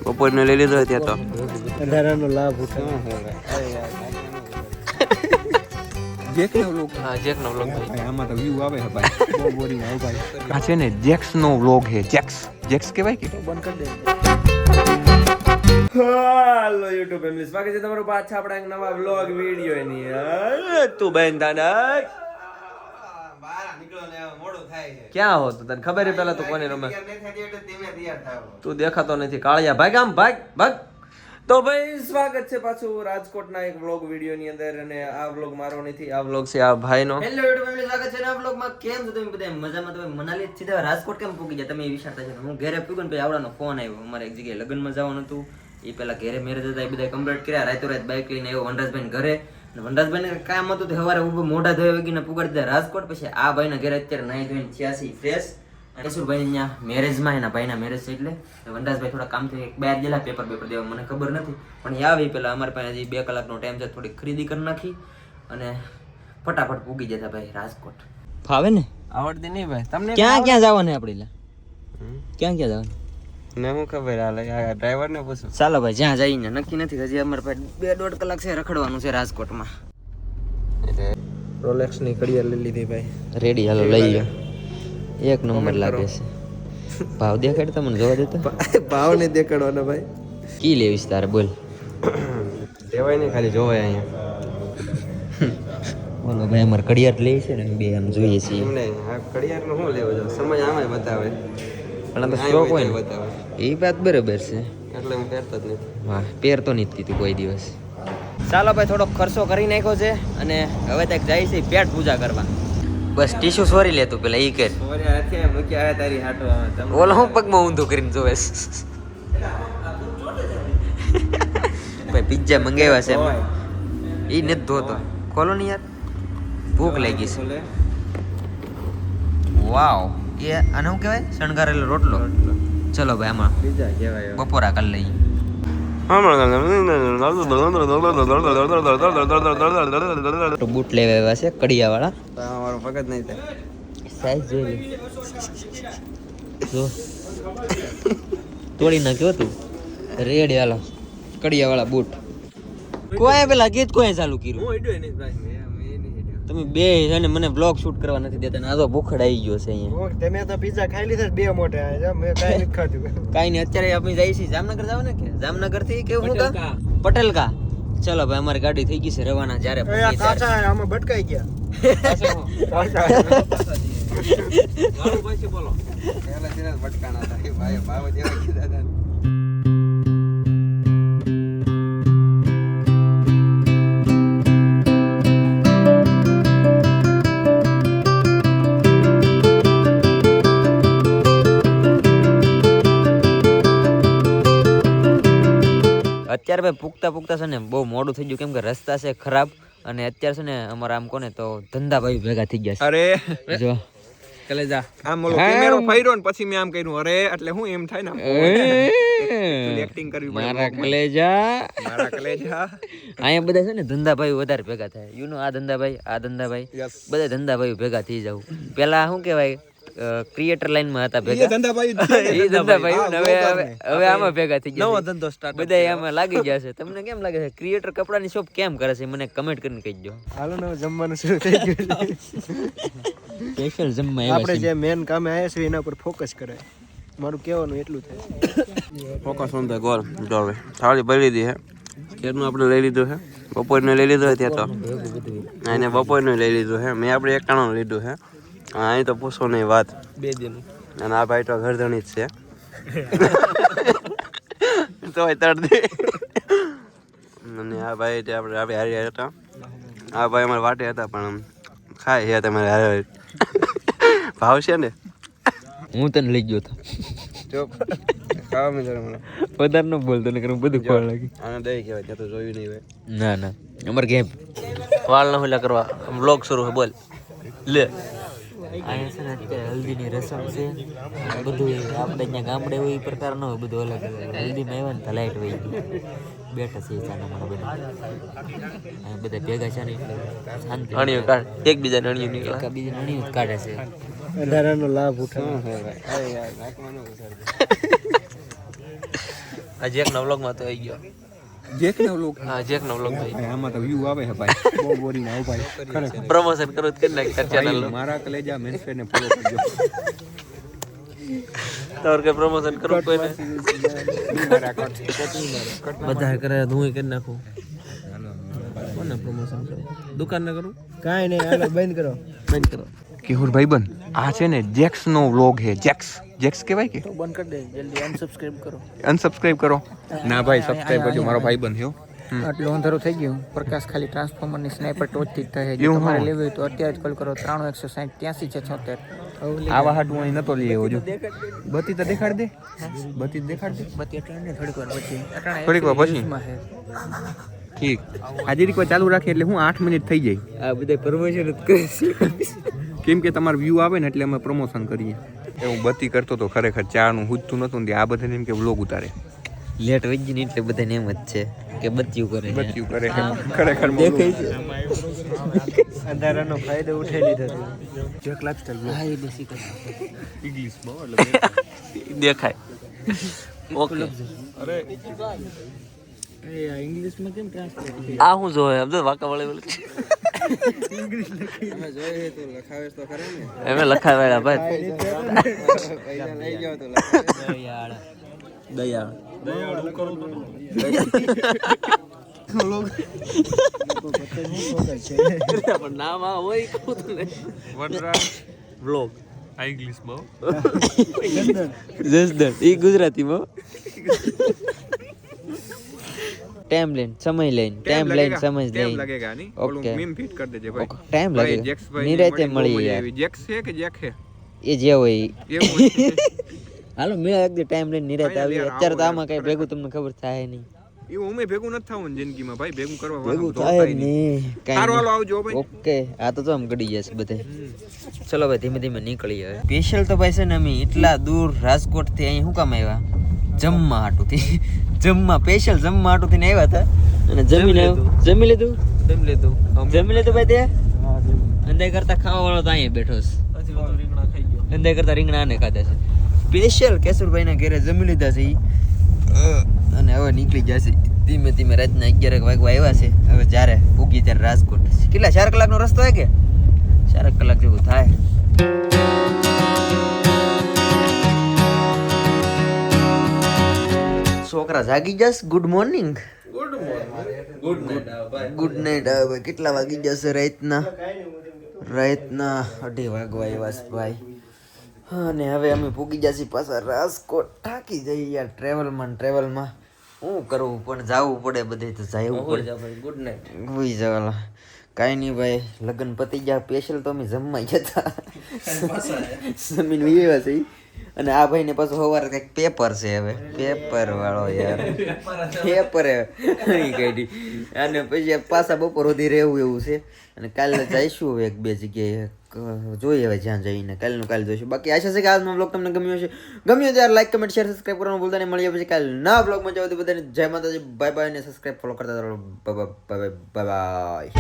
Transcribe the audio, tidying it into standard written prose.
બપોરને લઈ લીધો ત્યાં તો 18 નો લાભ ઉઠાવો. જેકનો વ્લોગ. હા જેકનો વ્લોગ ભાઈ. આમાં તો વ્યૂ આવે છે ભાઈ. બહુ બોરિંગ આવે ભાઈ. આ છે ને જેક્સનો વ્લોગ છે. જેક્સ કહેવાય કે બંધ કરી દે. હાલો YouTube ફેમિલી, સ્વાગત છે તમારું પાછા આપણા એક નવા વ્લોગ વિડિયો ની. તું બેન દાદા બહાર નીકળો ને મોડું થાય છે. ક્યાં હો તું? તને ખબર છે પેલા તું કોને રમે? તું દેખાતો નથી કાળિયા. ભાગ આમ ભાગ. તો ભાઈ સ્વાગત છે પાછું રાજકોટના એક વ્લોગ વિડિયો ની અંદર. અને આ વ્લોગ મારો નથી, આ વ્લોગ છે આ ભાઈનો. હેલો YouTube ફેમિલી, સ્વાગત છે આ વ્લોગ માં. કેમ છો તમે બધા? મજામાં? તમે મનાલી સીધા રાજકોટ કેમ પૂગી ગયા? તમે એ વિચારતા છો. હું ઘરે પૂગ્યો ને પછી આવડાનો ફોન આવ્યો. અમારે એક જગ્યાએ લગ્નમાં જવાનું હતું. એ પેલા ઘરે મેરેજ હતા, એ બધા કમ્પ્લીટ કર્યા. રાતો રાત બાઇક લઈને આવ્યો વનરાજભાઈ ઘરે. વનરાજભાઈ ને કામ હતું તો સવારે ઉભો મોઢા ધોઈ વગીને પુગાડી દીધા રાજકોટ. પછી આ ભાઈના ઘરે અત્યારે નાઈ ધોઈને 86 ફ્રેશ. કેશુરભાઈ અહીંયા મેરેજમાં, એના ભાઈના મેરેજ છે એટલે વનરાજભાઈ થોડા કામથી બહાર ગયેલા પેપર દેવા. મને ખબર નથી પણ એ આવે પેલા અમારે પાસે હજી 2 કલાકનો ટાઈમ છે. થોડી ખરીદી કરી નાખી અને ફટાફટ પૂગી જતા ભાઈ રાજકોટ. ફાવે ને? આવડતી નહીં ભાઈ તમને. ક્યાં જવાનું આપણે? ક્યાં જવાનું ને હું ખબર હાલે આ ડ્રાઈવર ને પૂછું. ચાલો ભાઈ જ્યાં જઈને નક્કી નથી. હજી અમારે પાસે 2-1.5 કલાક છે રખડવાનું છે રાજકોટમાં. રોલેક્સ ની ઘડિયાળ લઈ લીધી ભાઈ. રેડી હાલો લઈ લો. એક નંબર લાગે છે. ભાવ દેખાડ તમને જોવા દેતો. ભાવ નહીં દેખાડવાનો ભાઈ. કી લેવીશ તારે બોલ. દેવાય નહીં, ખાલી જોવાય અહીંયા. બોલો ભાઈ અમારે ઘડિયાળ લઈ છે ને બે આમ જોઈએ છીએ. એમને આ ઘડિયાળ નું શું લેવું છે? સમય આમાં બતાવે પણ આ તો શોખ હોય ને બતાવે. એ વાત બરાબર છે. એટલે હું પહેરતો જ નહીં. વાહ પહેરતો નથી કીધું કોઈ દિવસ. ચાલો ભાઈ થોડોક ખર્ચો કરી નાખ્યો છે અને હવે તક જાય છે પેટ પૂજા કરવા. બસ ટીશ્યુ સોરી લેતું પેલા ઈ કર. સોરી હાથે મૂક્યા આવે તારી હાટો આવે. ઓલો હું પગમાં ઊંધું કરીને જોવે. ભાઈ પિઝા મંગાવ્યા છે ઈ નથી ધોતો. ખોલો ને યાર, ભૂખ લાગી છે. વાવ, એ આને શું કહેવાય? શણગારેલો રોટલો. ચલો ભાઈ આમાં બીજા કહેવાય બપોરા કરી લઈએ. બૂટ લેવા આવ્યા છે કડિયા વાળા. મારો ભગત નહીં થાય. સાઈઝ જોઈ જો તોડી નાખ્યો તું. રેડ વાળા કડિયા વાળા બૂટ. કોઈ પેલા ગીત કોઈ ચાલુ કર્યું? હું હેડ્યો નહીં ભાઈ. મેં નહીં હેડ્યો. તમે બે છે ને મને બ્લોગ શૂટ કરવા નથી દેતા ને આ તો ભૂખડ આવી ગયો છે અહીંયા. તમે તો પિઝા ખાઈ લીધા 2 મોટા આયા. મેં કાઈ નથી ખાધું. કાઈ નહીં, અત્યારે આપણે જઈએ છીએ જામનગર. જવા ને કે જામનગર થી કેવું હું કા પટેલ કા. ચલો ભાઈ અમારી ગાડી થઈ ગઈ છે રવાના. જ્યારે આમાં ભટકાઈ ગયા. મારું પછી બોલો. પહેલા દિન ભટકાણા હતા. ભાઈ ભાવ જેવા કીધા હતા. અત્યારે ભાઈ પૂગતા છે ને બહુ મોડું થઈ ગયું કેમ કે રસ્તા છે ખરાબ. અને અત્યારે છે ને અમારા આમ કોને તો ધંધા ભાઈ ભેગા થઈ ગયા છે. અરે જો કલેજા આમ ઓલો કેમેરો ફર્યો ને પછી મેં આમ કર્યું. અરે એટલે હું એમ થાય ને એક્ટિંગ કરવી પડે. મારા કલેજા અહીંયા બધા છે ને ધંધા ભાઈ વધારે ભેગા થાય. યુ નો આ ધંધા ભાઈ બધા ધંધા ભાઈ ભેગા થઈ જાવ. પેલા શું કહેવાય ક્રિએટર લાઈન માં હતા ભેગા. ધંધા ભાઈ હવે આમાં ભેગા થઈ ગયા. નવો ધંધો સ્ટાર્ટ બધા આમાં લાગી ગયા છે. તમને કેમ લાગે છે ક્રિએટર કપડાની શોપ કેમ કરે છે? મને કમેન્ટ કરીને કહી દો. હાલો ને જમવાનું શરૂ થઈ ગયું. સ્પેશિયલ જમવા આપણે જે મેન કામે આવ્યા છે એના પર ફોકસ કરે. મારું કહેવાનું એટલું થાય. Focus on the goal. જો હવે થાળી ભરી દીધી છે. કેરનું આપણે લઈ લીધું છે. બપોરનું લઈ લીધું છે ત્યાં તો. એને બપોરનું લઈ લીધું છે. મેં આપણે 1 ટાણું લીધું છે. અહીં તો પૂછો નહીં વાત. 2 દિન. અને આ ભાઈ તો ઘરધણી જ છે. તોય તરદી. અને આ ભાઈ તે આપણે હારી હતા. આ ભાઈ અમારા વાટે હતા પણ ખાય છે તમારે હારે. ભાવ છે ને હું તને લઈ ગયો હતો. જો ખાવા મેં મને વધારે ન બોલતો ને કરું બધું ખોળ લાગી. આને દહીં કહેવાય. ત્યાં તો જોયું નહીં ભાઈ. ના અમારે કેમ વાળ ન હોલા કરવા બ્લોગ શરૂ છે. બોલ લે. અહીંયા છે ને અત્યારે હલ્દીની રસમ છે. બધું આપણે અહીંયા ગામડે હોય એ પ્રકાર ન હોય, બધું અલગ અલગ. હલ્દીમાં આવ્યા ને તો લાઈટ વહી ગઈ. બેઠા છે ચાના મારા બધા. બધા ભેગા છે ને એટલે શાંતિ. અણિયું કાઢ એકબીજાને અણિયું નીકળે. એકબીજાને અણિયું જ કાઢે છે. 18 નો લાભ ઉઠાવો. આ જેકના વ્લોગમાં તો આવી ગયો. જેકનો લોક હા જેકના વ્લોગમાં ભાઈ આમાં તો વ્યૂ આવે છે ભાઈ બહુ બોરિંગ આવ ભાઈ ખરેખર પ્રમોશન કરો તો કરી નાખ ચેનલ નું. મારા કલેજા મેન્સને ફોલો કરજો તાર કે પ્રમોશન કરો કોઈને મારા કટ બધા કરે તો હું કરી નાખું. કોને પ્રમોશન કરો? દુકાન ને કરું? કાંઈ નહીં, હાલો બંધ કરો. બંધ કરો. કેહુર ભાઈબંધ આ છે ને જેક્સ નો વ્લોગ હે. જેક્સ કહેવાય કે બંધ કરી દે જલ્દી, અનસબસ્ક્રાઇબ કરો. અનસબસ્ક્રાઇબ કરો ના ભાઈ સબસ્ક્રાઇબ કરજો મારો ભાઈબંધ હે. આટલું અંધારું થઈ ગયું. પ્રકાશ ખાલી ટ્રાન્સફોર્મરની સ્નાઈપર ટોચથી જ થાય. જો એવું તમારે હા. લેવી હોય તો અત્યારે જ કોલ કરો 93168376. આવા હાટ હું અહીં નતો લઈ આવ્યો જો બત્તી તો દેખાડ દે બત્તી દેખાડ દે બત્તી અટાણે થોડીક વાર પછી થોડીક વાર પછી. માં છે. ઠીક હાજરી કોઈ ચાલુ રાખીએ એટલે હું 8 મિનિટ થઈ જાય આ બધા પ્રમોશન જ કરે છે. કેમ કે તમારો વ્યૂ આવે ને એટલે અમે પ્રમોશન કરીએ. એ હું બત્તી કરતો તો ખરેખર ચાનું હુજતું નતું ને આ બધાને એમ કે વ્લોગ ઉતારે લેટ વજી ને એટલે બધાને એમ જ છે કે બત્યું કરે છે. બત્યું કરે ખરેખર દેખાય છે. અંધારાનો ફાયદો ઉઠાઈ લીધો છે. જેક લાઈફસ્ટાઈલ વ્લોગ હા એ બેસી કરે. ઇંગ્લિશ બહુ એટલે દેખાય. ઓકે. અરે એ આ ઇંગ્લિશમાં કેમ ટ્રાન્સલેટ થઈ? આ હું જોવે અબ્દુલ વાકા વળે વળે અમે જોઈએ તો લખાવેશ તો કરે ને. એમે લખાવેલા ભાઈ પૈસા લઈ ગયો તો યાર દયા પણ નામ આ હોય કહું તને વ્લોગ આ ઇંગ્લિશ બહુ જસદન એ ગુજરાતીમાં ટાઈમ લઈને સમય લઈને ટાઈમ લઈને સમજ ટાઈમ લઈને लगेगा नहीं ઓકે. ઓલું મીમ ફિટ કરી દેજે ભાઈ ટાઈમ ભાઈ લાગે જેક્સ ભાઈ નિરાતે મળી યાર જેક્સ છે કે જેક છે એ જે હોય ઈ. એવું હોય. હાલો મેં એક દી ટાઈમ લઈને નિરાતે ભાઈ, આવી યાર, અત્યારે તો આવો આમાં કઈ ભેગું તમને ખબર થાય નહીં એવું અમે ભેગું નથી થવું ને જિંદગીમાં ભાઈ ભેગું કરવા ભેગું વાળું થાય દોડતાય નહીં. નહીં સારું કાંઈ હાલો આવજો ભાઈ ઓકે આ તો આમ ગડી જશે બધે ચલો ભાઈ ધીમે ધીમે નીકળીએ સ્પેશિયલ તો ભાઈ છે ને અમે એટલા દૂર રાજકોટ થી અહીં શું કામ આવ્યા જમવા હાટુથી જમવા સ્પેશિયલ જમવા હાટુથી ને આવ્યા હતા અને જમી લીધું જમી લીધું જમી લીધું ભાઈ તે અંદાય કરતા ખાવા વાળો તો અહીંયા બેઠો છે પછી બધું રીંગણા ખાઈ ગયો. અંદાય કરતા રીંગણા આને ખાધા છે સ્પેશિયલ કેશુરભાઈ ના ઘરે જમી લીધા છે ઈ. અને હવે નીકળી જશે ધીમે ધીમે રાતના 11 વાગવા આવ્યા છે હવે જ્યારે પૂગી ત્યારે રાજકોટ કેટલા 4 કલાકનો રસ્તો હોય કે 4 કલાક જેવું થાય છોકરા જાગી જશ ગુડ મોર્નિંગ ગુડ નાઈટ ભાઈ. ગુડ નાઇટ હવે કેટલા વાગી જશે રાતના 2:30 વાગવા આવ્યા છે ભાઈ અને હવે અમે પૂગી જશે પાછા રાજકોટ થાકી જઈએ યાર ટ્રેવલમાં શું કરવું પણ જાવું પડે બધે તો જવું હોઈ પડે જા ભાઈ ગુડ નાઈટ. હોઈ જવાલા કાંઈ નહીં ભાઈ લગ્ન પતી ગયા સ્પેશિયલ તો અમે જમવા ગયા જમીન વિયેવા છે ઈ. અને આ ભાઈને પાછું સવારે કંઈક પેપર છે હવે પેપર વાળો યાર પેપર કાઢી અને પછી પાછા બપોર સુધી રહેવું એવું છે અને કાલે જઈશું હવે 1-2 જગ્યાએ જોઈએ હવે જ્યાં જઈને કાલનું કાલે જોઈશું બાકી આશા છે કે આજનો બ્લોગ તમને ગમ્યો હશે ગમ્યો ત્યારે લાઈક કમેન્ટ શેર સબસ્ક્રાઈબ કરવાનું ભૂલતા નહીં મળીએ પછી કાલે નવા બ્લોગમાં જાવ તો બધાને જય માતાજી બાય બાય અને સબસ્ક્રાઈબ ફોલો કરતા રહો બાય બાય